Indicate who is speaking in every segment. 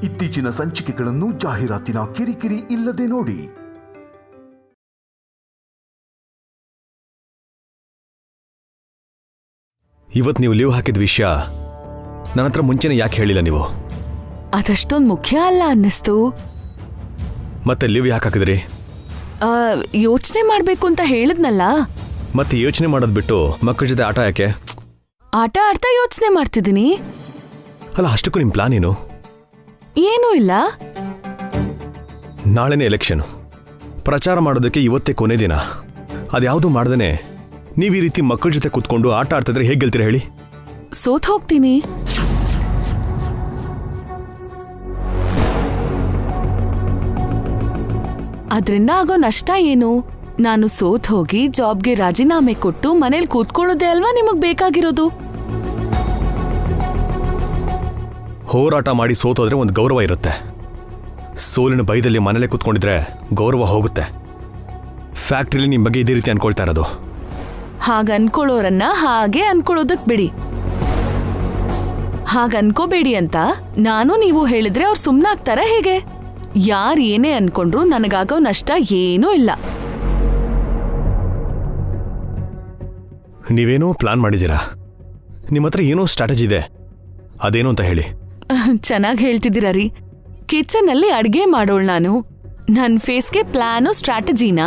Speaker 1: ಇತ್ತೀಚಿನ ಸಂಚಿಕೆಗಳನ್ನು ಜಾಹೀರಾತಿನ ಕಿರಿಕಿರಿ ಇಲ್ಲದೆ ನೋಡಿ.
Speaker 2: ಇವತ್ತು ನೀವು ಲೀವ್ ಹಾಕಿದ ವಿಷಯ ನನ್ನ ಹತ್ರ ಮುಂಚೆನೇ ಯಾಕೆ ಹೇಳಿಲ್ಲ ನೀವು?
Speaker 3: ಅದಷ್ಟೊಂದು ಮುಖ್ಯ ಅಲ್ಲ ಅನ್ನಿಸ್ತು.
Speaker 2: ಮತ್ತೆ ಲೀವ್ ಯಾಕೆ ಹಾಕಿದ್ರಿ?
Speaker 3: ಯೋಚನೆ ಮಾಡ್ಬೇಕು ಅಂತ ಹೇಳಿದ್ನಲ್ಲ.
Speaker 2: ಮತ್ತೆ ಯೋಚನೆ ಮಾಡೋದು ಬಿಟ್ಟು ಮಕ್ಕಳ ಜೊತೆ ಆಟ ಯಾಕೆ?
Speaker 3: ಆಟ ಆಡ್ತಾ ಯೋಚನೆ ಮಾಡ್ತಿದ್ದೀನಿ.
Speaker 2: ಅಲ್ಲ, ಅಷ್ಟಕ್ಕೂ ನಿಮ್ಮ ಪ್ಲಾನ್ ಏನು?
Speaker 3: ಏನೂ ಇಲ್ಲ.
Speaker 2: ನಾಳೆನೇ ಎಲೆಕ್ಷನ್. ಪ್ರಚಾರ ಮಾಡೋದಕ್ಕೆ ಇವತ್ತೇ ಕೊನೆ ದಿನ. ಅದ್ಯಾವುದು ಮಾಡ್ದೇನೆ ನೀವು ಈ ರೀತಿ ಮಕ್ಕಳ ಜೊತೆ ಕೂತ್ಕೊಂಡು ಆಟ ಆಡ್ತಿದ್ರೆ ಹೇಗೆ ಗೆಲ್ತೀರಾ ಹೇಳಿ?
Speaker 3: ಸೋತ್ ಹೋಗ್ತೀನಿ. ಅದ್ರಿಂದ ಆಗೋ ನಷ್ಟ ಏನು? ನಾನು ಸೋತ್ ಹೋಗಿ ಜಾಬ್ಗೆ ರಾಜೀನಾಮೆ ಕೊಟ್ಟು ಮನೇಲಿ ಕೂತ್ಕೊಳ್ಳೋದೇ ಅಲ್ವಾ ನಿಮಗ್ ಬೇಕಾಗಿರೋದು?
Speaker 2: ಹೋರಾಟ ಮಾಡಿ ಸೋತೋದ್ರೆ ಒಂದು ಗೌರವ ಇರುತ್ತೆ. ಸೋಲಿನ ಭಯದಲ್ಲಿ ಮನೇಲೆ ಕೂತ್ಕೊಂಡಿದ್ರೆ ಗೌರವ ಹೋಗುತ್ತೆ. ಫ್ಯಾಕ್ಟ್ರಿಲಿ ನಿಮ್ಮ ಬಗ್ಗೆ ಇದೇ ರೀತಿ ಅನ್ಕೊಳ್ತಾ ಇರೋದು.
Speaker 3: ಹಾಗ ಅನ್ಕೊಳ್ಳೋರನ್ನ ಹಾಗೆ ಅನ್ಕೊಳ್ಳೋದಕ್ ಬಿಡಿ. ಹಾಗ ಅನ್ಕೋಬೇಡಿ ಅಂತ ನಾನು ನೀವು ಹೇಳಿದ್ರೆ ಅವ್ರು ಸುಮ್ನಾಗ್ತಾರ ಹೇಗೆ? ಯಾರ್ ಏನೇ ಅನ್ಕೊಂಡ್ರು ನನಗಾಗೋ ನಷ್ಟ ಏನೂ ಇಲ್ಲ.
Speaker 2: ನೀವೇನೋ ಪ್ಲಾನ್ ಮಾಡಿದ್ದೀರಾ. ನಿಮ್ಮ ಹತ್ರ ಏನೋ ಸ್ಟ್ರಾಟಜಿ ಇದೆ, ಅದೇನು ಅಂತ ಹೇಳಿ.
Speaker 3: ಚೆನ್ನಾಗಿ ಹೇಳ್ತಿದ್ದೀರಾ ರೀ. ಕಿಚನ್ ಅಲ್ಲಿ ಅಡ್ಗೆ ಮಾಡೋಳ್ ನಾನು. ನನ್ ಫೇಸ್ಗೆ ಪ್ಲಾನು ಸ್ಟ್ರಾಟಜಿನಾ?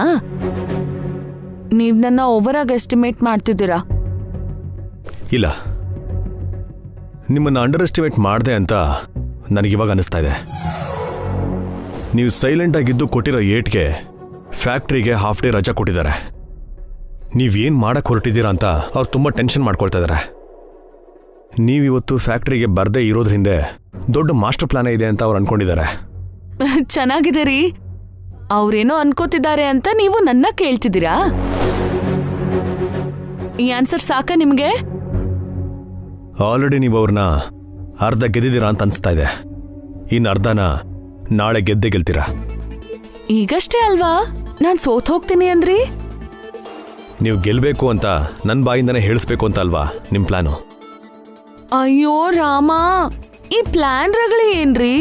Speaker 3: ನೀವ್ ನನ್ನ ಓವರ್ ಆಗಿ ಎಸ್ಟಿಮೇಟ್ ಮಾಡ್ತಿದ್ದೀರಾ.
Speaker 2: ಇಲ್ಲ, ನಿಮ್ಮನ್ನ ಅಂಡರ್ ಎಸ್ಟಿಮೇಟ್ ಮಾಡಿದೆ ಅಂತ ನನಗಿವಾಗ ಅನಿಸ್ತಾ ಇದೆ. ನೀವು ಸೈಲೆಂಟ್ ಆಗಿದ್ದು ಕೊಟ್ಟಿರೋ ಏಟ್ಗೆ ಫ್ಯಾಕ್ಟ್ರಿಗೆ ಹಾಫ್ ಡೇ ರಜಾ ಕೊಟ್ಟಿದ್ದಾರೆ. ನೀವೇನು ಮಾಡಕ್ಕೆ ಹೊರಟಿದ್ದೀರಾ ಅಂತ ಅವ್ರು ತುಂಬ ಟೆನ್ಷನ್ ಮಾಡ್ಕೊಳ್ತಾ ಇದ್ದಾರೆ. ನೀವಿವತ್ತು ಫ್ಯಾಕ್ಟ್ರಿಗೆ ಬರದೇ ಇರೋದ್ರ ಹಿಂದೆ ದೊಡ್ಡ ಮಾಸ್ಟರ್ ಪ್ಲಾನೇ ಇದೆ ಅಂತ ಅವ್ರು ಅನ್ಕೊಂಡಿದ್ದಾರೆ.
Speaker 3: ಚೆನ್ನಾಗಿದೆ ರೀ. ಅವ್ರೇನೋ ಅನ್ಕೋತಿದ್ದಾರೆ ಅಂತ ನೀವು ನನ್ನ ಕೇಳ್ತಿದ್ದೀರಾ? ಈ ಆನ್ಸರ್ ಸಾಕ ನಿಮ್ಗೆ?
Speaker 2: ಆಲ್ರೆಡಿ ನೀವು ಅವ್ರನ್ನ ಅರ್ಧ ಗೆದ್ದಿದ್ದೀರಾ ಅಂತ ಅನಿಸ್ತಾ ಇದೆ. ಇನ್ನು ಅರ್ಧನ ನಾಳೆ ಗೆದ್ದೇ ಗೆಲ್ತೀರಾ.
Speaker 3: ಈಗಷ್ಟೇ ಅಲ್ವಾ ನಾನ್ ಸೋತ್ ಹೋಗ್ತೀನಿ ಅಂದ್ರಿ?
Speaker 2: ನೀವು ಗೆಲ್ಬೇಕು ಅಂತ ನನ್ನ ಬಾಯಿಂದನೇ ಹೇಳಿಸ್ಬೇಕು ಅಂತ ಅಲ್ವಾ ನಿಮ್ಮ ಪ್ಲಾನು?
Speaker 3: ಅಯ್ಯೋ ರಾಮ, ಈ ಪ್ಲಾನ್ ರಗಳಿ ಏನ್ರಿ?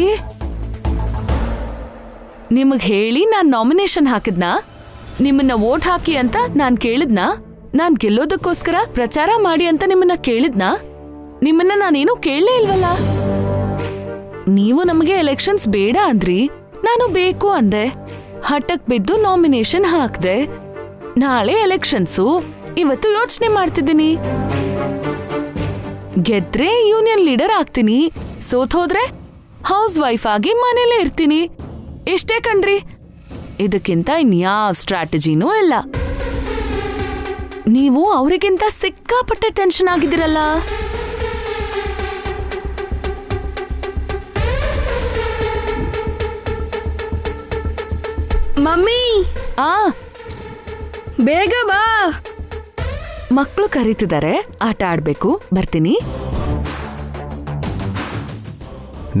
Speaker 3: ನಿಮಗ್ ಹೇಳಿ ನಾನ್ ನಾಮಿನೇಷನ್ ಹಾಕಿದ್ನಾ? ನಿಮ್ಮನ್ನ ವೋಟ್ ಹಾಕಿ ಅಂತ ನಾನ್ ಕೇಳಿದ್ನಾ? ನಾನ್ ಗೆಲ್ಲೋದಕ್ಕೋಸ್ಕರ ಪ್ರಚಾರ ಮಾಡಿ ಅಂತ ನಿಮ್ಮನ್ನ ಕೇಳಿದ್ನಾ? ನಿಮ್ಮನ್ನ ನಾನೇನು ಕೇಳಲೇ ಇಲ್ವಲ್ಲ. ನೀವು ನಮಗೆ ಎಲೆಕ್ಷನ್ಸ್ ಬೇಡ ಅಂದ್ರಿ, ನಾನು ಬೇಕು ಅಂದೆ. ಹಠಕ್ ಬಿದ್ದು ನಾಮಿನೇಷನ್ ಹಾಕ್ದೆ. ನಾಳೆ ಎಲೆಕ್ಷನ್ಸು, ಇವತ್ತು ಯೋಚನೆ ಮಾಡ್ತಿದ್ದೀನಿ. ಗೆದ್ರೆ ಯೂನಿಯನ್ ಲೀಡರ್ ಆಗ್ತೀನಿ, ಸೋತ್ ಹೋದ್ರೆ ಹೌಸ್ ವೈಫ್ ಆಗಿ ಮನೇಲೇ ಇರ್ತೀನಿ. ಇಷ್ಟೇ ಕಣ್ರಿ. ಇದಕ್ಕಿಂತ ಇನ್ಯಾವ ಸ್ಟ್ರಾಟಜಿನೂ ಇಲ್ಲ. ನೀವು ಅವರಿಗಿಂತ ಸಿಕ್ಕಾಪಟ್ಟೆ ಟೆನ್ಷನ್ ಆಗಿದ್ದೀರಲ್ಲ.
Speaker 4: ಮಮ್ಮಿ, ಬೇಗ ಬಾ.
Speaker 3: ಮಕ್ಕಳು ಕರೀತಿದ್ದಾರೆ, ಆಟ ಆಡ್ಬೇಕು. ಬರ್ತೀನಿ.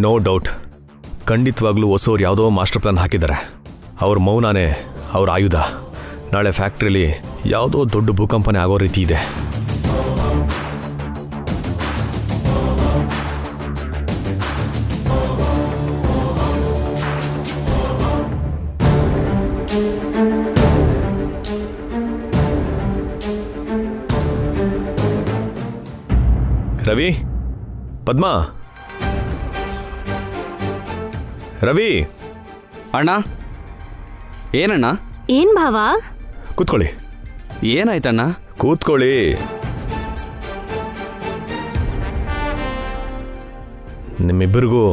Speaker 2: ನೋ ಡೌಟ್, ಖಂಡಿತವಾಗ್ಲೂ ಹೊಸೋರು ಯಾವುದೋ ಮಾಸ್ಟರ್ ಪ್ಲಾನ್ ಹಾಕಿದ್ದಾರೆ. ಅವ್ರ ಮೌನಾನೇ ಅವ್ರ ಆಯುಧ. ನಾಳೆ ಫ್ಯಾಕ್ಟ್ರಿಲಿ ಯಾವುದೋ ದೊಡ್ಡ ಭೂಕಂಪನೆ ಆಗೋ ರೀತಿ ಇದೆ. ರವಿ, ಪದ್ಮಾ, ರವಿ.
Speaker 5: ಅಣ್ಣ, ಏನಣ್ಣ?
Speaker 4: ಏನ್ ಭಾವ?
Speaker 2: ಕೂತ್ಕೊಳ್ಳಿ.
Speaker 5: ಏನಾಯ್ತಣ್ಣ?
Speaker 2: ಕೂತ್ಕೊಳ್ಳಿ. ನಿಮ್ಮಿಬ್ಬರಿಗೂ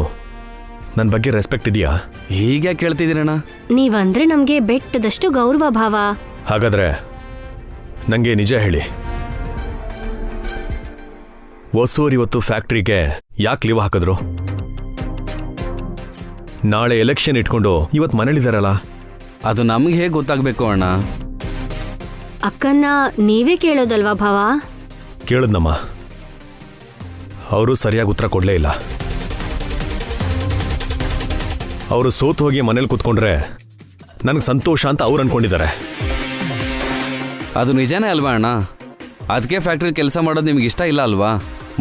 Speaker 2: ನನ್ನ ಬಗ್ಗೆ ರೆಸ್ಪೆಕ್ಟ್ ಇದೆಯಾ?
Speaker 5: ಹೀಗೆ ಕೇಳ್ತಿದ್ದೀರಣ್ಣ?
Speaker 4: ನೀವಂದ್ರೆ ನಮ್ಗೆ ಬೆಟ್ಟದಷ್ಟು ಗೌರವ ಭಾವ.
Speaker 2: ಹಾಗಾದ್ರೆ ನಂಗೆ ನಿಜ ಹೇಳಿ, ಹೊಸೂರು ಇವತ್ತು ಫ್ಯಾಕ್ಟ್ರಿಗೆ ಯಾಕೆ ಲೀವ್ ಹಾಕಿದ್ರು? ನಾಳೆ ಎಲೆಕ್ಷನ್ ಇಟ್ಕೊಂಡು ಇವತ್ತು ಮನೇಲಿದ್ದಾರಲ್ಲ.
Speaker 5: ಅದು ನಮ್ಗೆ ಹೇಗೆ ಗೊತ್ತಾಗಬೇಕು ಅಣ್ಣ?
Speaker 4: ಅಕ್ಕನ್ನ ನೀವೇ ಕೇಳೋದಲ್ವಾ ಭಾವ?
Speaker 2: ಕೇಳಿದ್ನಮ್ಮ, ಅವರು ಸರಿಯಾಗಿ ಉತ್ತರ ಕೊಡಲೇ ಇಲ್ಲ. ಅವರು ಸೋತು ಹೋಗಿ ಮನೇಲಿ ಕೂತ್ಕೊಂಡ್ರೆ ನನಗೆ ಸಂತೋಷ ಅಂತ ಅವ್ರು ಅನ್ಕೊಂಡಿದ್ದಾರೆ.
Speaker 5: ಅದು ನಿಜಾನೇ ಅಲ್ವಾ ಅಣ್ಣ? ಅದಕ್ಕೆ ಫ್ಯಾಕ್ಟ್ರಿ ಕೆಲಸ ಮಾಡೋದು ನಿಮ್ಗೆ ಇಷ್ಟ ಇಲ್ಲ ಅಲ್ವಾ?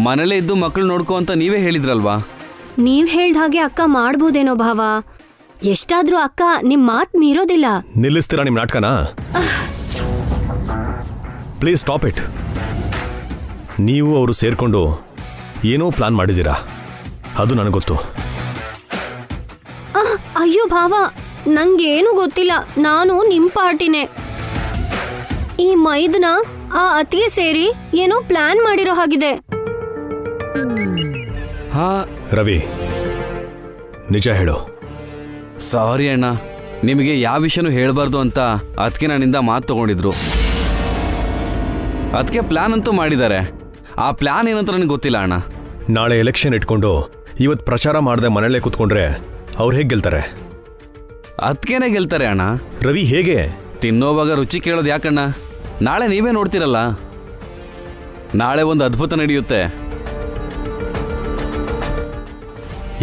Speaker 5: ಮನೇಲೇ ಇದ್ದು ಮಕ್ಕಳು ನೋಡ್ಕೋ ಅಂತ ನೀವೇ ಹೇಳಿದ್ರಲ್ವಾ?
Speaker 4: ನೀವ್ ಹೇಳ್ದ ಹಾಗೆ ಅಕ್ಕ ಮಾಡ್ಬೋದೇನೋ ಭಾವ. ಎಷ್ಟಾದ್ರೂ ಅಕ್ಕ ನಿಮ್ ಮಾತ್ ಮೀರೋದಿಲ್ಲ.
Speaker 2: ನಿಲ್ಲಿಸ್ತೀರಾ ನಿಮ್ಮ ನಾಟಕನ? Please stop it. ನೀವು ಅವರು ಸೇರ್ಕೊಂಡು ಏನೋ ಪ್ಲಾನ್ ಮಾಡಿದ್ದೀರಾ, ಅದು ನನಗೆ ಗೊತ್ತು.
Speaker 4: ಅಯ್ಯೋ ಭಾವ, ನಂಗೇನು ಗೊತ್ತಿಲ್ಲ. ನಾನು ನಿಮ್ ಪಾರ್ಟಿನೇ. ಈ ಮೈದ್ನ ಆ ಅತಿಗೆ ಸೇರಿ ಏನೋ ಪ್ಲಾನ್ ಮಾಡಿರೋ ಹಾಗಿದೆ.
Speaker 5: ಹಾ
Speaker 2: ರವಿ, ನಿಜ ಹೇಳು.
Speaker 5: ಸಾರಿ ಅಣ್ಣ, ನಿಮಗೆ ಯಾವ ವಿಷಯನೂ ಹೇಳಬಾರ್ದು ಅಂತ ಅದಕ್ಕೆ ನನ್ನಿಂದ ಮಾತು ತಗೊಂಡಿದ್ರು. ಅದಕ್ಕೆ ಪ್ಲಾನ್ ಅಂತೂ ಮಾಡಿದ್ದಾರೆ. ಆ ಪ್ಲಾನ್ ಏನಂತ ನನಗೆ ಗೊತ್ತಿಲ್ಲ ಅಣ್ಣ.
Speaker 2: ನಾಳೆ ಎಲೆಕ್ಷನ್ ಇಟ್ಕೊಂಡು ಇವತ್ತು ಪ್ರಚಾರ ಮಾಡದೆ ಮನೆಯಲ್ಲೇ ಕೂತ್ಕೊಂಡ್ರೆ ಅವ್ರು ಹೇಗೆ ಗೆಲ್ತಾರೆ?
Speaker 5: ಅದಕ್ಕೇನೆ ಗೆಲ್ತಾರೆ ಅಣ್ಣ.
Speaker 2: ರವಿ, ಹೇಗೆ?
Speaker 5: ತಿನ್ನೋವಾಗ ರುಚಿ ಕೇಳೋದು ಯಾಕಣ್ಣ? ನಾಳೆ ನೀವೇ ನೋಡ್ತಿರಲ್ಲ. ನಾಳೆ ಒಂದು ಅದ್ಭುತ ನಡೆಯುತ್ತೆ.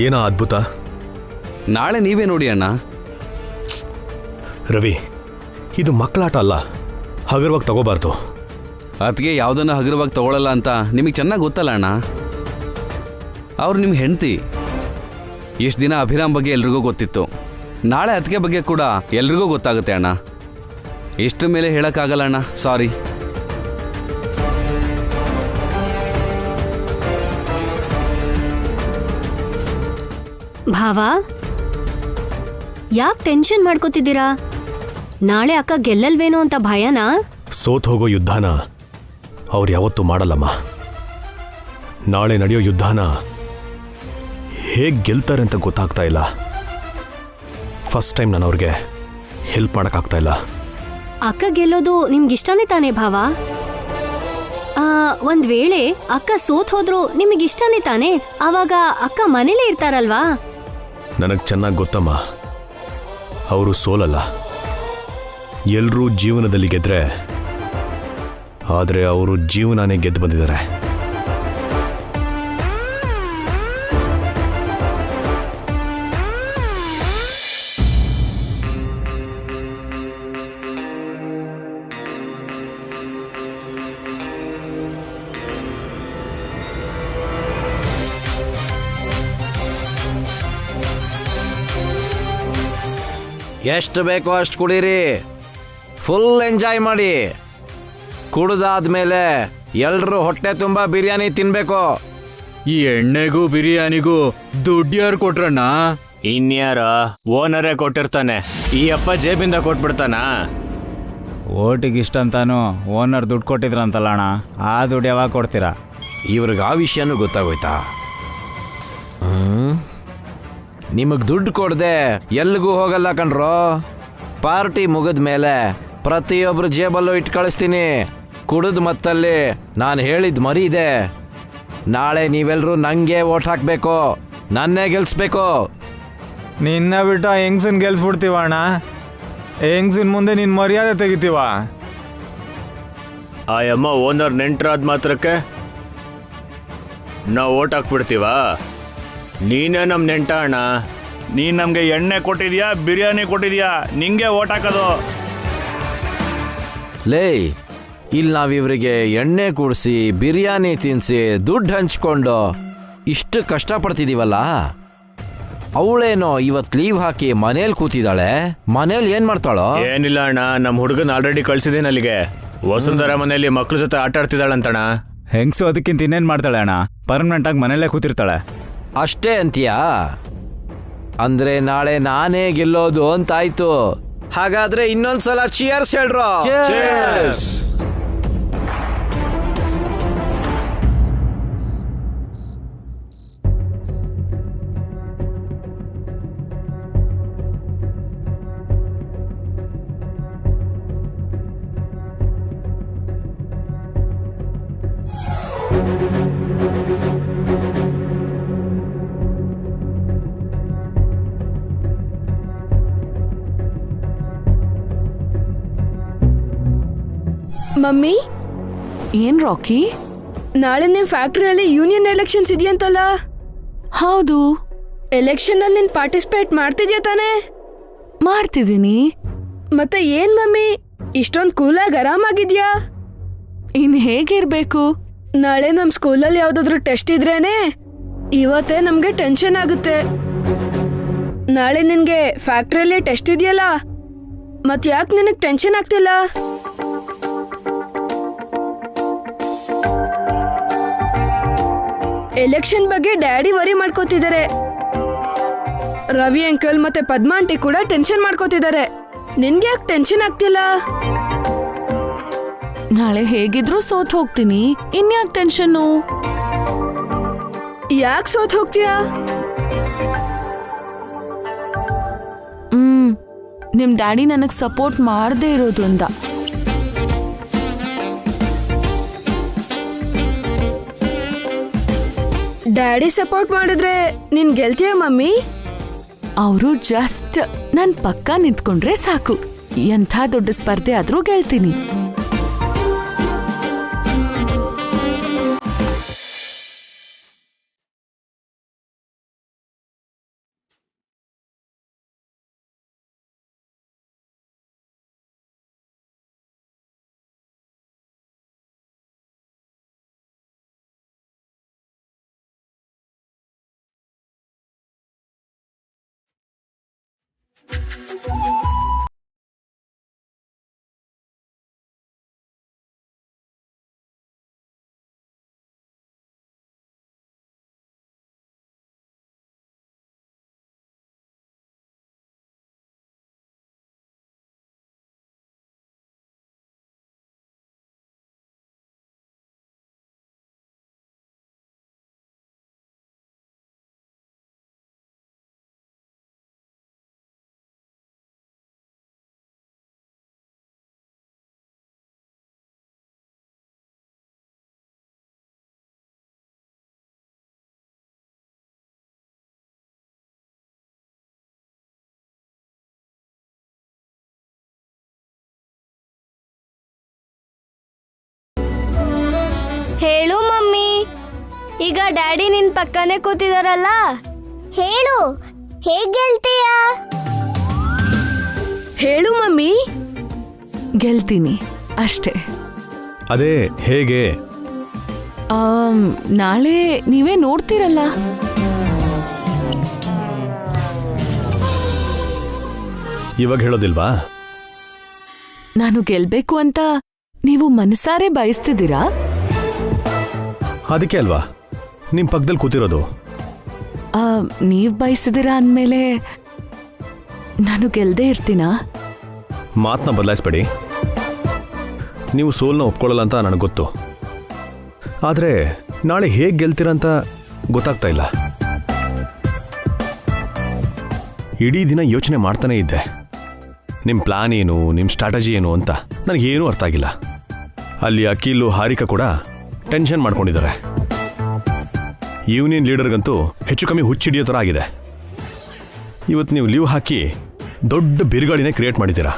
Speaker 2: ಏನಾ ಅದ್ಭುತ?
Speaker 5: ನಾಳೆ ನೀವೇ ನೋಡಿ ಅಣ್ಣ.
Speaker 2: ರವಿ, ಇದು ಮಕ್ಕಳಾಟ ಅಲ್ಲ, ಹಗುರವಾಗಿ ತಗೋಬಾರ್ದು.
Speaker 5: ಅದಕ್ಕೆ ಯಾವುದನ್ನು ಹಗುರವಾಗಿ ತಗೊಳ್ಳಲ್ಲ ಅಂತ ನಿಮಗೆ ಚೆನ್ನಾಗಿ ಗೊತ್ತಲ್ಲ ಅಣ್ಣ. ಅವ್ರು ನಿಮ್ಮ ಹೆಂಡತಿ. ಇಷ್ಟು ದಿನ ಅಭಿರಾಮ್ ಬಗ್ಗೆ ಎಲ್ರಿಗೂ ಗೊತ್ತಿತ್ತು. ನಾಳೆ ಅದಕ್ಕೆ ಬಗ್ಗೆ ಕೂಡ ಎಲ್ರಿಗೂ ಗೊತ್ತಾಗುತ್ತೆ ಅಣ್ಣ. ಇಷ್ಟು ಮೇಲೆ ಹೇಳೋಕ್ಕಾಗಲ್ಲ ಅಣ್ಣ, ಸಾರಿ.
Speaker 4: ಭಾವ, ಯಾಕೆ ಟೆನ್ಷನ್ ಮಾಡ್ಕೋತಿದ್ದೀರಾ? ನಾಳೆ ಅಕ್ಕ ಗೆಲ್ಲಲ್ವೇನೋ ಅಂತ ಭಯನಾ?
Speaker 2: ಸೋತ್ ಹೋಗೋ ಯುದ್ಧನ ಅವ್ರು ಯಾವತ್ತೂ ಮಾಡಲ್ಲಮ್ಮ. ನಾಳೆ ನಡೆಯೋ ಯುದ್ಧನ ಹೇಗೆ ಗೆಲ್ತಾರೆ ಅಂತ ಗೊತ್ತಾಗ್ತಾ ಇಲ್ಲ. ಫಸ್ಟ್ ಟೈಮ್ ನಾನು ಅವ್ರಿಗೆ ಹೆಲ್ಪ್ ಮಾಡೋಕ್ಕಾಗ್ತಾ ಇಲ್ಲ.
Speaker 4: ಅಕ್ಕ ಗೆಲ್ಲೋದು ನಿಮ್ಗಿಷ್ಟನೇ ತಾನೇ ಭಾವ? ಒಂದ್ ವೇಳೆ ಅಕ್ಕ ಸೋತ್ ಹೋದ್ರು ನಿಮಗಿಷ್ಟನೇ ತಾನೇ? ಆವಾಗ ಅಕ್ಕ ಮನೇಲೇ ಇರ್ತಾರಲ್ವಾ?
Speaker 2: ನನಗೆ ಚೆನ್ನಾಗಿ ಗೊತ್ತಮ್ಮ, ಅವರು ಸೋಲಲ್ಲ. ಎಲ್ಲರೂ ಜೀವನದಲ್ಲಿ ಗೆದ್ರೆ, ಆದರೆ ಅವರು ಜೀವನನೇ ಗೆದ್ದು ಬಂದಿದ್ದಾರೆ.
Speaker 6: ಎಷ್ಟು ಬೇಕೋ ಅಷ್ಟು ಕುಡೀರಿ, ಫುಲ್ ಎಂಜಾಯ್ ಮಾಡಿ. ಕುಡ್ದಾದ್ಮೇಲೆ ಎಲ್ರೂ ಹೊಟ್ಟೆ ತುಂಬ ಬಿರಿಯಾನಿ ತಿನ್ಬೇಕು.
Speaker 7: ಈ ಎಣ್ಣೆಗೂ ಬಿರಿಯಾನಿಗೂ ದುಡ್ಡು ಯಾರು ಕೊಟ್ರಣ್ಣ?
Speaker 8: ಇನ್ಯಾರ ಓನರೇ ಕೊಟ್ಟಿರ್ತಾನೆ. ಈ ಅಪ್ಪ ಜೇಬಿಂದ ಕೊಟ್ಬಿಡ್ತಾನ.
Speaker 7: ಓಟಿಗೆ ಇಷ್ಟಂತಾನು ಓನರ್ ದುಡ್ಡು ಕೊಟ್ಟಿದ್ರಂತಲ್ಲ ಅಣ್ಣ, ಆ ದುಡ್ಡು ಯಾವಾಗ ಕೊಡ್ತೀರಾ?
Speaker 6: ಇವ್ರಿಗೆ ಆ ವಿಷಯನೂ ಗೊತ್ತಾಗೋಯ್ತಾ? ನಿಮಗೆ ದುಡ್ಡು ಕೊಡದೆ ಎಲ್ಲಿಗೂ ಹೋಗಲ್ಲ ಕಣ್ರೋ. ಪಾರ್ಟಿ ಮುಗಿದ ಮೇಲೆ ಪ್ರತಿಯೊಬ್ಬರು ಜೇಬಲ್ಲೂ ಇಟ್ಟು ಕಳಿಸ್ತೀನಿ. ಕುಡಿದ ಮತ್ತಲ್ಲಿ ನಾನು ಹೇಳಿದ ಮರಿ ಇದೆ. ನಾಳೆ ನೀವೆಲ್ಲರೂ ನನಗೆ ಓಟ್ ಹಾಕಬೇಕು, ನನ್ನೇ ಗೆಲ್ಸ್ಬೇಕು.
Speaker 7: ನಿನ್ನ ಬಿಟ್ಟು ಹೆಂಗ್ಸನ್ ಗೆಲ್ಸ್ಬಿಡ್ತೀವ ಅಣ್ಣ. ಹೆಂಗ್ಸಿನ ಮುಂದೆ ನಿನ್ನ ಮರ್ಯಾದೆ ತೆಗಿತೀವ.
Speaker 8: ಆ ಅಮ್ಮ ಓನರ್ ನೆಂಟರಾದ ಮಾತ್ರಕ್ಕೆ ನಾವು ಓಟ್ ಹಾಕ್ಬಿಡ್ತೀವ? ನೀನೇ ನಮ್ಮ ನೆಂಟ ಅಣ್ಣ.
Speaker 9: ನೀನು ನಮಗೆ ಎಣ್ಣೆ ಕೊಟ್ಟಿದ್ಯಾ, ಬಿರಿಯಾನಿ ಕೊಟ್ಟಿದ್ಯಾ, ನಿಂಗೆ ಓಟ್ ಹಾಕೋದು.
Speaker 6: ಲೇ, ಇಲ್ಲಿ ನಾವಿವರಿಗೆ ಎಣ್ಣೆ ಕೂಡಿಸಿ ಬಿರಿಯಾನಿ ತಿನ್ನಿಸಿ ದುಡ್ಡು ಹಂಚ್ಕೊಂಡು ಇಷ್ಟು ಕಷ್ಟಪಡ್ತಿದ್ದೀವಲ್ಲ, ಅವಳೇನೋ ಇವತ್ತು ಲೀವ್ ಹಾಕಿ ಮನೇಲಿ ಕೂತಿದ್ದಾಳೆ. ಮನೇಲಿ ಏನು ಮಾಡ್ತಾಳೋ?
Speaker 8: ಏನಿಲ್ಲ ಅಣ್ಣ, ನಮ್ಮ ಹುಡುಗನ ಆಲ್ರೆಡಿ ಕಳ್ಸಿದ್ದೀನಿ ಅಲ್ಲಿಗೆ. ವಸುಂಧರ ಮನೆಯಲ್ಲಿ ಮಕ್ಳ ಜೊತೆ ಆಟ ಆಡ್ತಿದ್ದಾಳಂತಣ್ಣ.
Speaker 7: ಹೆಂಗ್ಸು ಅದಕ್ಕಿಂತ ಇನ್ನೇನು ಮಾಡ್ತಾಳೆ ಅಣ್ಣ? ಪರ್ಮನೆಂಟ್ ಆಗಿ ಮನೇಲೇ ಕೂತಿರ್ತಾಳೆ.
Speaker 6: ಅಷ್ಟೇ ಅಂತೀಯಾ? ಅಂದ್ರೆ ನಾಳೆ ನಾನೇ ಗೆಲ್ಲೋದು ಅಂತಾಯ್ತು. ಹಾಗಾದ್ರೆ ಇನ್ನೊಂದ್ಸಲ ಚಿಯರ್ಸ್ ಹೇಳ್ರೋ.
Speaker 10: ಮಮ್ಮಿ,
Speaker 3: ಏನ್ ರಾಕಿ?
Speaker 10: ನಾಳೆ ನಿಮ್ ಫ್ಯಾಕ್ಟ್ರಿಯಲ್ಲಿ ಯೂನಿಯನ್ ಎಲೆಕ್ಷನ್ಸ್ ಇದೆಯಂತಲ್ಲ?
Speaker 3: ಹೌದು.
Speaker 10: ಎಲೆಕ್ಷನ್ ಅಲ್ಲಿ ನೀನ್ ಪಾರ್ಟಿಸಿಪೇಟ್ ಮಾಡ್ತಿದ್ಯಾ ತಾನೇ?
Speaker 3: ಮಾಡ್ತಿದ್ದೀನಿ.
Speaker 10: ಮತ್ತೆ ಏನ್ ಮಮ್ಮಿ ಇಷ್ಟೊಂದ್ ಕೂಲಾಗಿ ಆರಾಮಾಗಿದ್ಯಾ?
Speaker 3: ಇನ್ ಹೇಗಿರ್ಬೇಕು?
Speaker 10: ನಾಳೆ ನಮ್ ಸ್ಕೂಲಲ್ಲಿ ಯಾವ್ದಾದ್ರು ಟೆಸ್ಟ್ ಇದ್ರೇನೆ ಇವತ್ತೇ ನಮ್ಗೆ ಟೆನ್ಷನ್ ಆಗುತ್ತೆ. ನಾಳೆ ನಿನ್ಗೆ ಫ್ಯಾಕ್ಟ್ರಿಯಲ್ಲಿ ಟೆಸ್ಟ್ ಇದೆಯಲ್ಲ, ಮತ್ ಯಾಕೆ ನಿನಗ್ ಟೆನ್ಷನ್ ಆಗ್ತಿಲ್ಲ? ಎಲೆಕ್ಷನ್ ಬಗ್ಗೆ ಡ್ಯಾಡಿ ವರಿ ಮಾಡ್ಕೋತಿದ್ದಾರೆ. ರವಿ ಅಂಕಲ್ ಮತ್ತೆ ಪದ್ಮಾ ಆಂಟಿ ಕೂಡ ಟೆನ್ಷನ್ ಮಾಡ್ಕೋತಿದ್ದಾರೆ. ನಿನ್ಗೆ ಯಾಕೆ ಟೆನ್ಷನ್ ಆಗ್ತಿಲ್ಲ?
Speaker 3: ನಾಳೆ ಹೇಗಿದ್ರೂ ಸೋತ್ ಹೋಗ್ತೀನಿ, ಇನ್ಯಾಕ್ ಟೆನ್ಷನ್ನು?
Speaker 10: ಯಾಕೆ ಸೋತ್ ಹೋಗ್ತೀಯಾ?
Speaker 3: ನಿಮ್ ಡ್ಯಾಡಿ ನನಗ್ ಸಪೋರ್ಟ್ ಮಾಡದೇ ಇರೋದ್ರಿಂದ.
Speaker 10: ಡ್ಯಾಡಿ ಸಪೋರ್ಟ್ ಮಾಡಿದ್ರೆ ನೀನ್ ಗೆಲ್ತೀಯ ಮಮ್ಮಿ?
Speaker 3: ಅವರು ಜಸ್ಟ್ ನನ್ ಪಕ್ಕ ನಿಂತ್ಕೊಂಡ್ರೆ ಸಾಕು, ಎಂಥ ದೊಡ್ಡ ಸ್ಪರ್ಧೆ ಆದ್ರೂ ಗೆಲ್ತೀನಿ.
Speaker 4: ಹೇಳು ಮಮ್ಮಿ, ಈಗ ಡ್ಯಾಡಿ ನಿನ್ ಪಕ್ಕನೇ ಕೂತಿದಾರಲ್ಲ, ಹೇಳು ಹೇಗ್ ಗೆಲ್ತೀಯ?
Speaker 10: ಹೇಳು ಮಮ್ಮಿ.
Speaker 3: ಗೆಲ್ತೀನಿ ಅಷ್ಟೇ.
Speaker 2: ಅದೇ ಹೇಗೆ?
Speaker 3: ನಾಳೆ ನೀವೇ ನೋಡ್ತೀರಲ್ಲ.
Speaker 2: ಇವಾಗ ಹೇಳೋದಿಲ್ವಾ?
Speaker 3: ನಾನು ಗೆಲ್ಬೇಕು ಅಂತ ನೀವು ಮನಸಾರೆ ಬಯಸ್ತಿದ್ದೀರಾ?
Speaker 2: ಅದಕ್ಕೆ ಅಲ್ವಾ ನಿಮ್ ಪಕ್ಕದಲ್ಲಿ ಕೂತಿರೋದು.
Speaker 3: ನೀವ್ ಬಯಸಿದಿರಾ ಅಂದ್ಮೇಲೆ ನಾನು ಗೆಲ್ದೇ ಇರ್ತೀನಾ?
Speaker 2: ಮಾತನ್ನ ಬದಲಾಯಿಸ್ಬೇಡಿ. ನೀವು ಸೋಲ್ನ ಒಪ್ಕೊಳ್ಳಲ್ಲ ಅಂತ ನನಗೆ ಗೊತ್ತು. ಆದರೆ ನಾಳೆ ಹೇಗೆ ಗೆಲ್ತೀರಂತ ಗೊತ್ತಾಗ್ತಾ ಇಲ್ಲ. ಇಡೀ ದಿನ ಯೋಚನೆ ಮಾಡ್ತಾನೆ ಇದ್ದೆ, ನಿಮ್ಮ ಪ್ಲಾನ್ ಏನು, ನಿಮ್ಮ ಸ್ಟ್ರಾಟಜಿ ಏನು ಅಂತ ನನಗೇನೂ ಅರ್ಥ ಆಗಿಲ್ಲ. ಅಲ್ಲಿ ಅಖಿಲ್ ಹಾರಿಕಾ ಕೂಡ ಟೆನ್ಷನ್ ಮಾಡ್ಕೊಂಡಿದ್ದಾರೆ. ಯೂನಿಯನ್ ಲೀಡರ್ಗಂತೂ ಹೆಚ್ಚು ಕಮ್ಮಿ ಹುಚ್ಚಿಡಿಯೋ ಥರ ಆಗಿದೆ. ಇವತ್ತು ನೀವು ಲೀವ್ ಹಾಕಿ ದೊಡ್ಡ ಬಿರುಗಾಳಿನೇ ಕ್ರಿಯೇಟ್ ಮಾಡಿದ್ದೀರಾ.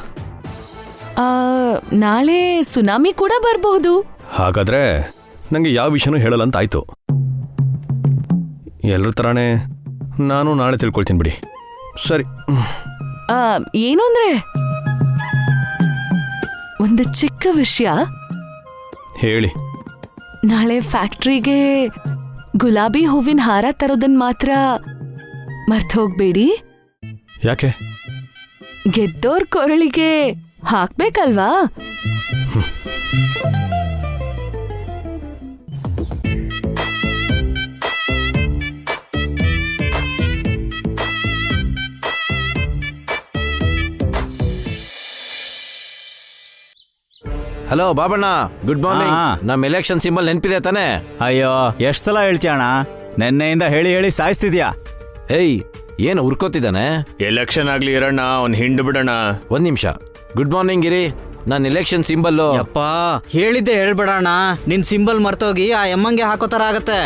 Speaker 3: ನಾಳೆ ಸುನಾಮಿ ಕೂಡ ಬರಬಹುದು.
Speaker 2: ಹಾಗಾದ್ರೆ ನನಗೆ ಯಾವ ವಿಷಯನೂ ಹೇಳಲ್ಲ ಅಂತ ಆಯ್ತು. ಎಲ್ಲರ ಥರನೇ ನಾನು ನಾಳೆ ತಿಳ್ಕೊಳ್ತೀನಿ ಬಿಡಿ. ಸರಿ.
Speaker 3: ಏನು ಅಂದ್ರೆ ಒಂದು ಚಿಕ್ಕ ವಿಷಯ
Speaker 2: ಹೇಳಿ.
Speaker 3: ನಾಳೆ ಫ್ಯಾಕ್ಟ್ರಿಗೆ ಗುಲಾಬಿ ಹೂವಿನ ಹಾರ ತರೋದನ್ನ ಮಾತ್ರ ಮರ್ತ ಹೋಗ್ಬೇಡಿ.
Speaker 2: ಯಾಕೆ?
Speaker 3: ಗೆದ್ದೋರ್ ಕೊರಳಿಗೆ ಹಾಕ್ಬೇಕಲ್ವಾ?
Speaker 6: Hello Babanna, good morning. ನಮ್ಮ ಎಲೆಕ್ಷನ್ ಸಿಂಬಲ್ ನೆನಪಿದೆ ತಾನೆ?
Speaker 11: ಅಯ್ಯೋ, ಎಷ್ಟು ಸಲ ಹೇಳ್ತೀಯ ಅಣ್ಣ? ನೆನ್ನೆಯಿಂದ ಹೇಳಿ ಹೇಳಿ ಸಾಯಿಸ್ತಿದ್ಯಾ.
Speaker 6: ಏಯ್, ಏನು ಉರ್ಕೋತಿದ್ದಾನೆ?
Speaker 8: ಎಲೆಕ್ಷನ್ ಆಗ್ಲಿ ಇರೋಣ, ಅವ್ನು ಹಿಂಡು ಬಿಡೋಣ.
Speaker 6: ಒಂದ್ ನಿಮಿಷ. ಗುಡ್ ಮಾರ್ನಿಂಗ್ ಗಿರಿ. ನನ್ನ ಎಲೆಕ್ಷನ್ ಸಿಂಬಲ್.
Speaker 12: ಯಪ್ಪ, ಹೇಳಿದ್ದೆ ಹೇಳ್ಬೇಡಣ್ಣ. ನಿನ್ ಸಿಂಬಲ್ ಮರ್ತೋಗಿ ಆ ಎಮ್ಮಂಗೆ ಹಾಕೋತರ ಆಗತ್ತೆ.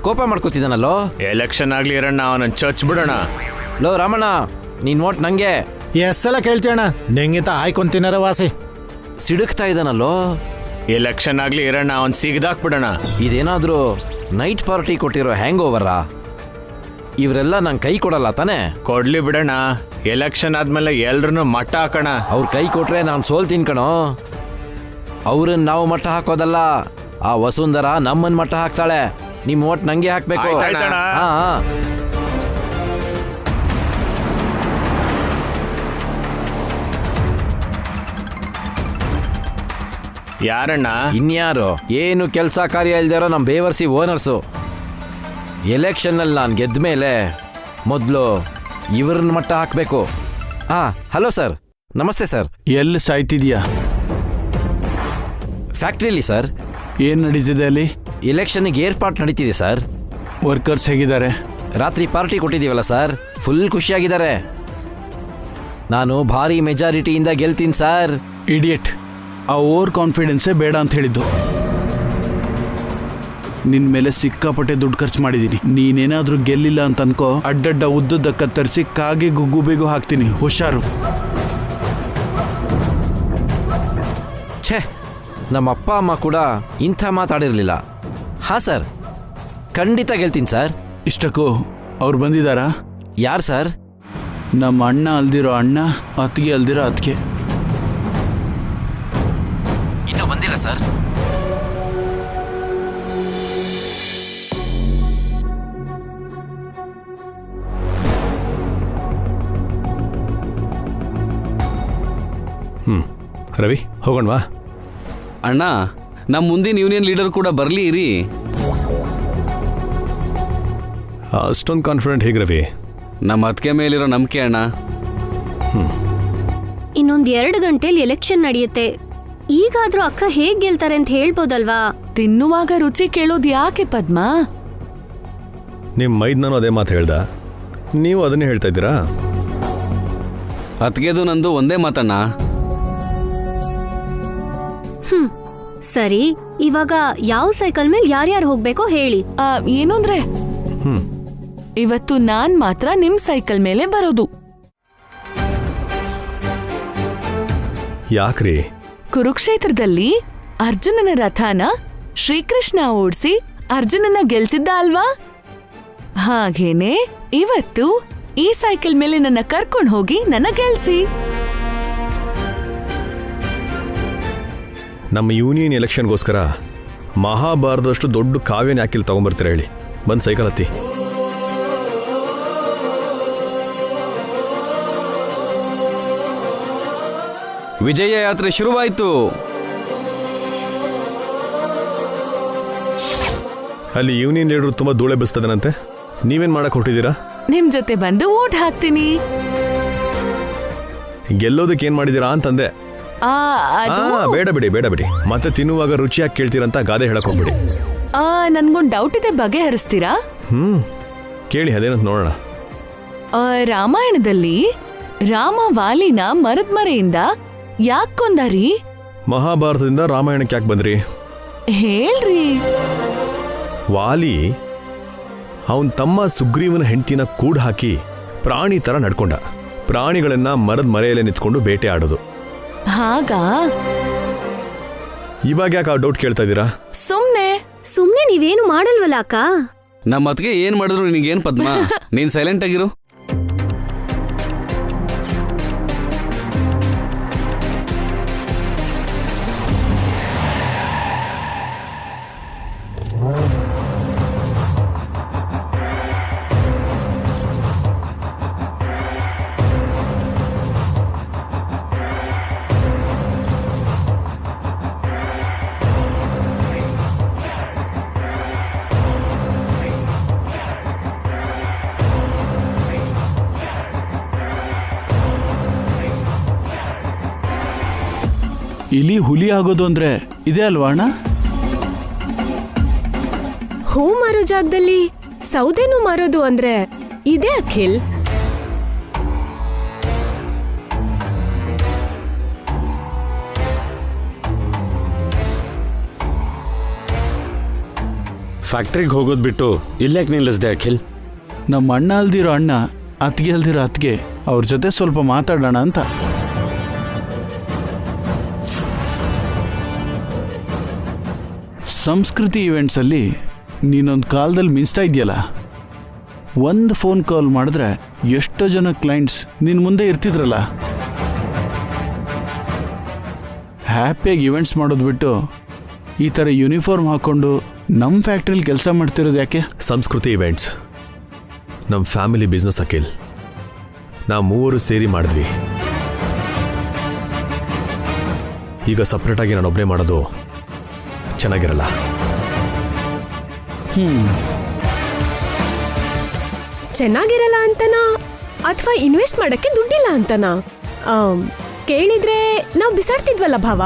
Speaker 6: ಕೋಪ ಮಾಡ್ಕೋತಿದ್ದಾನಲ್ಲೋ.
Speaker 8: ಎಲೆಕ್ಷನ್ ಆಗ್ಲಿ ಇರೋಣ, ಅವನನ್ನ ಚರ್ಚ್ ಬಿಡೋಣ.
Speaker 6: ಲೋ ರಾಮಣ್ಣ, ನೀನ್ ವೋಟ್ ನಂಗೆ.
Speaker 11: ಎಷ್ಟು ಸಲ ಕೇಳ್ತೀಯಣ್ಣ? ನಿಂಗಿಂತ ಆಯ್ಕೊಂತಿನಾರ ವಾಸಿ.
Speaker 6: ಸಿಡುಕ್ತಾ ಇದ್ದಾನಲ್ಲೋ.
Speaker 8: ಎಲೆಕ್ಷನ್ ಆಗ್ಲಿ ಇರೋಣ, ಅವ್ನ್ ಸಿಗದಾಕ್ಬಿಡೋಣ.
Speaker 6: ಇದೇನಾದ್ರೂ ನೈಟ್ ಪಾರ್ಟಿ ಕೊಟ್ಟಿರೋ ಹ್ಯಾಂಗ್ ಓವರಾ? ಇವರೆಲ್ಲ ನಂಗೆ ಕೈ ಕೊಡಲ್ಲ ತಾನೆ?
Speaker 8: ಕೊಡ್ಲಿ ಬಿಡೋಣ. ಎಲೆಕ್ಷನ್ ಆದ್ಮೇಲೆ ಎಲ್ರನ್ನೂ ಮಟ್ಟ ಹಾಕೋಣ.
Speaker 6: ಅವ್ರ ಕೈ ಕೊಟ್ರೆ ನಾನು ಸೋಲ್ತೀನಿ ಕಣೋ. ಅವ್ರನ್ನ ನಾವು ಮಟ್ಟ ಹಾಕೋದಲ್ಲ, ಆ ವಸುಂಧರಾ ನಮ್ಮನ್ ಮಟ್ಟ ಹಾಕ್ತಾಳೆ. ನಿಮ್ಮ ಓಟ್ ನಂಗೆ ಹಾಕ್ಬೇಕು.
Speaker 9: ಆಯ್ತಣ್ಣ.
Speaker 6: ಹಾ ಹಾ.
Speaker 8: ಯಾರಣ್ಣ?
Speaker 6: ಇನ್ಯಾರು? ಏನು ಕೆಲಸ ಕಾರ್ಯ ಇಲ್ದಿರೋ ನಮ್ಮ ಬೇವರ್ಸಿ ಓನರ್ಸು. ಎಲೆಕ್ಷನ್ನಲ್ಲಿ ನಾನು ಗೆದ್ದ ಮೇಲೆ ಮೊದಲು ಇವ್ರನ್ನ ಮಟ್ಟ ಹಾಕಬೇಕು. ಹಲೋ ಸರ್, ನಮಸ್ತೆ ಸರ್.
Speaker 13: ಎಲ್ಲಿ ಸಾಯ್ತಿದ್ಯಾ?
Speaker 6: ಫ್ಯಾಕ್ಟ್ರಿಯಲ್ಲಿ ಸರ್.
Speaker 13: ಏನು ನಡೀತಿದೆ ಅಲ್ಲಿ?
Speaker 6: ಎಲೆಕ್ಷನ್ಗೆ ಏರ್ಪಾಟ್ ನಡೀತಿದೆ ಸರ್.
Speaker 13: ವರ್ಕರ್ಸ್ ಹೇಗಿದ್ದಾರೆ?
Speaker 6: ರಾತ್ರಿ ಪಾರ್ಟಿ ಕೊಟ್ಟಿದ್ದೀವಲ್ಲ ಸರ್, ಫುಲ್ ಖುಷಿಯಾಗಿದ್ದಾರೆ. ನಾನು ಭಾರಿ ಮೆಜಾರಿಟಿಯಿಂದ ಗೆಲ್ತೀನಿ ಸರ್.
Speaker 13: ಇಡಿಯಟ್, ಆ ಓವರ್ ಕಾನ್ಫಿಡೆನ್ಸೇ ಬೇಡ ಅಂತ ಹೇಳಿದ್ದು. ನಿನ್ನ ಮೇಲೆ ಸಿಕ್ಕಾಪಟ್ಟೆ ದುಡ್ಡು ಖರ್ಚು ಮಾಡಿದ್ದೀನಿ. ನೀನೇನಾದರೂ ಗೆಲ್ಲಿಲ್ಲ ಅಂತ ಅನ್ಕೋ, ಅಡ್ಡಡ್ಡ ಉದ್ದದ ಕತ್ತರಿಸಿ ಕಾಗೆ ಗುಗ್ಗುಬಿಗೂ ಹಾಕ್ತೀನಿ, ಹುಷಾರು.
Speaker 6: ಛೇ, ನಮ್ಮ ಅಪ್ಪ ಅಮ್ಮ ಕೂಡ ಇಂಥ ಮಾತಾಡಿರಲಿಲ್ಲ. ಹಾಂ ಸರ್, ಖಂಡಿತ ಗೆಲ್ತೀನಿ ಸರ್.
Speaker 13: ಇಷ್ಟಕ್ಕೂ ಅವ್ರು ಬಂದಿದ್ದಾರಾ?
Speaker 6: ಯಾರು ಸರ್?
Speaker 13: ನಮ್ಮ ಅಣ್ಣ ಅಲ್ದಿರೋ ಅಣ್ಣ, ಅತ್ತಿಗೆ ಅಲ್ದಿರೋ ಅತ್ತಿಗೆ.
Speaker 6: ಇನ್ನೂ ಬಂದಿಲ್ಲ ಸರ್.
Speaker 2: ರವಿ, ಹೋಗೋಣವಾ?
Speaker 5: ಅಣ್ಣ, ನಮ್ಮ ಮುಂದಿನ ಯೂನಿಯನ್ ಲೀಡರ್ ಕೂಡ ಬರಲಿ ಇರಿ.
Speaker 2: ಅಷ್ಟೊಂದು ಕಾನ್ಫಿಡೆಂಟ್ ಹೇಗೆ ರವಿ?
Speaker 5: ನಮ್ಮ ಅತ್ತಿಗೆ ಮೇಲಿರೋ ನಂಬಿಕೆ ಅಣ್ಣ.
Speaker 4: ಇನ್ನೊಂದ್ 2 ಗಂಟೆಲಿ ಎಲೆಕ್ಷನ್ ನಡೆಯುತ್ತೆ. ಈಗಾದ್ರೂ ಅಕ್ಕ ಹೇಗ್ ಗೆಲ್ತಾರೆ ಅಂತ ಹೇಳ್ಬೋದಲ್ವಾ?
Speaker 3: ತಿನ್ನುವಾಗ ರುಚಿ ಕೇಳೋದು ಯಾಕೆ ಪದ್ಮ?
Speaker 2: ನಿಮ್ಮ ಮೈದ್ನೂ ಅದೇ ಮಾತು ಹೇಳ್ದ, ನೀವು ಅದನ್ನೇ ಹೇಳ್ತಾ ಇದ್ದೀರಾ?
Speaker 5: ಅತ್ತಿಗೆದು ನಂದು ಒಂದೇ ಮಾತಣ್ಣ.
Speaker 4: ಸರಿ, ಇವಾಗ ಯಾವ ಸೈಕಲ್ ಮೇಲೆ ಯಾರ್ಯಾರು ಹೋಗ್ಬೇಕೋ ಹೇಳಿ.
Speaker 3: ಏನು ಅಂದ್ರೆ ಇವತ್ತು ನಾನ್ ಮಾತ್ರ ನಿಮ್ ಸೈಕಲ್ ಮೇಲೆ ಬರೋದು.
Speaker 2: ಯಾಕ್ರಿ?
Speaker 3: ಕುರುಕ್ಷೇತ್ರದಲ್ಲಿ ಅರ್ಜುನನ ರಥನ ಶ್ರೀಕೃಷ್ಣ ಓಡಿಸಿ ಅರ್ಜುನನ ಗೆಲ್ಸಿದ್ದ ಅಲ್ವಾ? ಹಾಗೇನೆ ಇವತ್ತು ಈ ಸೈಕಲ್ ಮೇಲೆ ನನ್ನ ಕರ್ಕೊಂಡು ಹೋಗಿ ನನ್ನ ಗೆಲ್ಸಿ.
Speaker 2: ನಮ್ಮ ಯೂನಿಯನ್ ಎಲೆಕ್ಷನ್ಗೋಸ್ಕರ ಮಹಾಭಾರತದಷ್ಟು ದೊಡ್ಡ ಕಾವ್ಯನ ಯಾಕಿಲ್ಲಿ ತಗೊಂಬರ್ತೀರಾ ಹೇಳಿ? ಬಂದು ಸೈಕಲ್ ಹತ್ತಿ.
Speaker 5: ವಿಜಯ ಯಾತ್ರೆ ಶುರುವಾಯಿತು.
Speaker 2: ಅಲ್ಲಿ ಯೂನಿಯನ್ ಲೀಡರ್ ತುಂಬಾ ಧೂಳೆ ಬಸ್ತದನಂತೆ, ನೀವೇನ್ ಮಾಡಕ್ ಹೊರಟಿದ್ದೀರಾ?
Speaker 3: ನಿಮ್ ಜೊತೆ ಬಂದು ಓಟ್ ಹಾಕ್ತೀನಿ.
Speaker 2: ಗೆಲ್ಲೋದಕ್ಕೆ ಏನ್ ಮಾಡಿದೀರಾ ಅಂತಂದೆ. ಬೇಡ ಬಿಡಿ, ಬೇಡ ಬಿಡಿ. ಮತ್ತೆ ತಿನ್ನುವಾಗ ರುಚಿಯಾಗಿ ಕೇಳ್ತೀರಂತ ಗಾದೆ ಹೇಳಕ್ ಹೋಗ್ಬಿಡಿ.
Speaker 3: ನನ್ಗೊಂದು ಡೌಟ್ ಇದೆ, ಬಗೆಹರಿಸ್ತೀರಾ?
Speaker 2: ಕೇಳಿ, ಅದೇನಂತ ನೋಡೋಣ.
Speaker 3: ರಾಮಾಯಣದಲ್ಲಿ ರಾಮ ವಾಲಿನ ಮರದ ಮರೆಯಿಂದ ಯಾಕೆ ಕೊಂದಾರಿ?
Speaker 2: ಮಹಾಭಾರತದಿಂದ ರಾಮಾಯಣಕ್ಕೆ ಯಾಕೆ ಬಂದ್ರಿ
Speaker 3: ಹೇಳ್ರಿ.
Speaker 2: ವಾಲಿ ಅವನ್ ತಮ್ಮ ಸುಗ್ರೀವನ ಹೆಂಡತಿನ ಕೂಡ್ ಹಾಕಿ ಪ್ರಾಣಿ ತರ ನಡ್ಕೊಂಡ. ಪ್ರಾಣಿಗಳನ್ನ ಮರದ ಮರೆಯಲ್ಲೇ ನಿಂತ್ಕೊಂಡು ಬೇಟೆ ಆಡೋದು.
Speaker 3: ಹಾಗಾ?
Speaker 2: ಇವಾಗ ಯಾಕೆ ಆ ಡೌಟ್ ಕೇಳ್ತಾ ಇದ್ದೀರಾ?
Speaker 4: ಸುಮ್ನೆ ನೀವೇನು ಮಾಡಲ್ವಲ್ಲ ಅಕ್ಕ?
Speaker 5: ನಮ್ಮ ಅತ್ತಿಗೆ ಏನ್ ಮಾಡಿದ್ರು ನಿನಗೇನ್ ಪದ್ಮ? ನೀನ್ ಸೈಲೆಂಟ್ ಆಗಿರು.
Speaker 13: ಇಲಿ ಹುಲಿ ಆಗೋದು ಅಂದ್ರೆ ಇದೆ ಅಲ್ವಾ ಅಣ್ಣ?
Speaker 14: ಹೂ ಮಾರೋ ಜಾಗದಲ್ಲಿ ಸೌದೆನೂ ಮಾರೋದು ಅಂದ್ರೆ ಇದೆ ಅಖಿಲ್.
Speaker 15: ಫ್ಯಾಕ್ಟ್ರಿಗೆ ಹೋಗೋದು ಬಿಟ್ಟು ಇಲ್ಲೇಕ್ ನಿಲ್ಲಿಸ್ದೆ ಅಖಿಲ್?
Speaker 13: ನಮ್ಮ ಅಣ್ಣ ಅಲ್ದಿರೋ ಅಣ್ಣ, ಅತ್ತಿಗೆ ಅಲ್ದಿರೋ ಅತ್ತಿಗೆ, ಅವ್ರ ಜೊತೆ ಸ್ವಲ್ಪ ಮಾತಾಡೋಣ ಅಂತ. ಸಂಸ್ಕೃತಿ ಇವೆಂಟ್ಸಲ್ಲಿ ನೀನೊಂದು ಕಾಲದಲ್ಲಿ ಮಿಂಚ್ತಾ ಇದೆಯಲ್ಲ, ಒಂದು ಫೋನ್ ಕಾಲ್ ಮಾಡಿದ್ರೆ ಎಷ್ಟೋ ಜನ ಕ್ಲೈಂಟ್ಸ್ ನಿನ್ನ ಮುಂದೆ ಇರ್ತಿದ್ರಲ್ಲ. ಹ್ಯಾಪಿಯಾಗಿ ಇವೆಂಟ್ಸ್ ಮಾಡೋದು ಬಿಟ್ಟು ಈ ಥರ ಯೂನಿಫಾರ್ಮ್ ಹಾಕ್ಕೊಂಡು ನಮ್ಮ ಫ್ಯಾಕ್ಟ್ರಿಲಿ ಕೆಲಸ ಮಾಡ್ತಿರೋದು ಯಾಕೆ?
Speaker 2: ಸಂಸ್ಕೃತಿ ಇವೆಂಟ್ಸ್ ನಮ್ಮ ಫ್ಯಾಮಿಲಿ ಬಿಸ್ನೆಸ್ ಅಖಿಲ್. ನಾವು ಮೂವರು ಸೇರಿ ಮಾಡಿದ್ವಿ. ಈಗ ಸಪ್ರೇಟಾಗಿ ನಾನು ಒಬ್ಬನೇ ಮಾಡೋದು ಚೆನ್ನಾಗಿರಲ್ಲ.
Speaker 14: ಚೆನ್ನಾಗಿರಲ್ಲ ಅಂತನಾ ಅಥವಾ ಇನ್ವೆಸ್ಟ್ ಮಾಡಕ್ಕೆ ದುಡ್ಡಿಲ್ಲ ಅಂತನಾ? ಕೇಳಿದ್ರೆ ನಾವು ಬಿಸಾಡ್ತಿದ್ವಲ್ಲ ಭಾವ.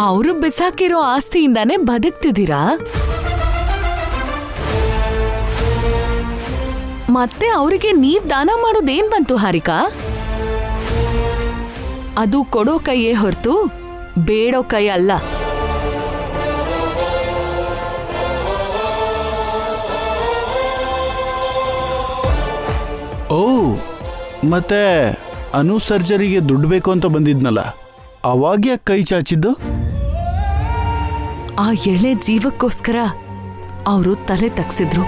Speaker 3: ಅವರು ಬಿಸಾಕಿರೋ ಆಸ್ತಿಯಿಂದಾನೇ ಬದುಕ್ತಿದ್ದೀರಾ? ಮತ್ತೆ ಅವರಿಗೆ ನೀವ್ ದಾನ ಮಾಡೋದೇನ್ ಬಂತು ಹಾರಿಕಾ? ಅದು ಕೊಡೋ ಕೈಯೇ ಹೊರತು ಬೇಡೋ ಕೈ ಅಲ್ಲ.
Speaker 13: ಓ, ಮತ್ತೆ ಅನು ಸರ್ಜರಿಗೆ ದುಡ್ಡು ಬೇಕು ಅಂತ ಬಂದಿದ್ನಲ್ಲ, ಅವಾಗ ಕೈ ಚಾಚಿದ್ದು?
Speaker 3: ಆ ಎಳೆ ಜೀವಕ್ಕೋಸ್ಕರ ಅವರು ತಲೆ ತಗ್ಸಿದ್ರು.